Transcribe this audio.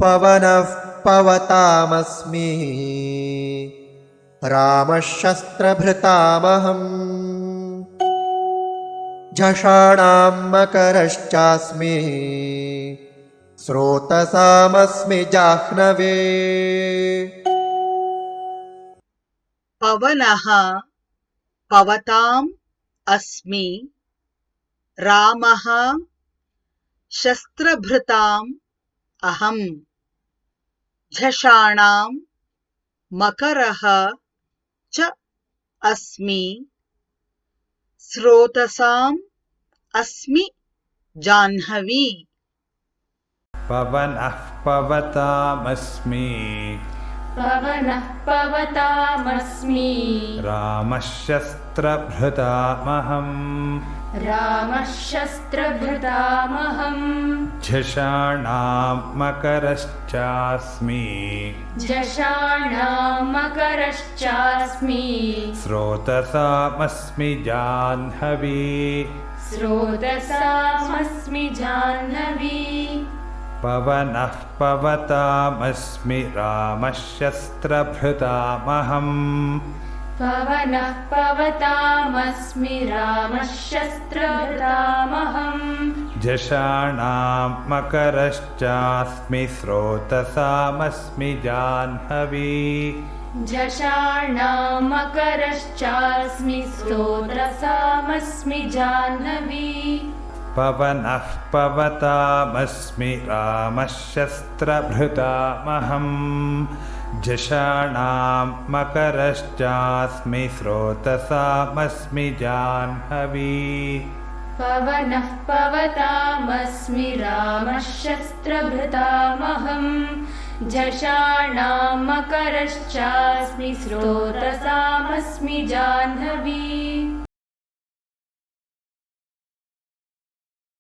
पवनः पवतामस्मि रामः शस्त्रभृतामहम् झषाणां मकरश्चास्मि स्रोतसामस्मि जाह्नवे। पवनः पवताम् अस्मि रामः शस्त्रभृताम् अहम् झषाणां मकरः च अस्मि स्रोतसाम् अस्मि जाह्नवी। पवनः पवतामस्मि पवनः पवतामस्मि रामः शस्त्रभृतामहम् रामः शस्त्रभृतामहम् झषाणां मकरश्चास्मि झषाणां मकरश्चास्मि स्रोतसामस्मि जाह्नवी स्रोतसामस्मि जाह्नवी। पवनः पवतामस्मि रामः शस्त्रभृतामहम् पवनः पवतामस्मि रामः शस्त्रभृतामहम् झषाणां मकरश्चास्मि स्रोतसामस्मि जाह्नवी झषाणां मकरश्चास्मि स्रोतसामस्मि जाह्नवी। पवनः पवतामस्मि रामः शस्त्रभृतामहम् झषाणां मकरश्चास्मि स्रोतसामस्मि जाह्नवी पवनः पवतामस्मि रामः शस्त्रभृतामहम् झषाणां मकरश्चास्मि स्रोतसामस्मि जाह्नवी।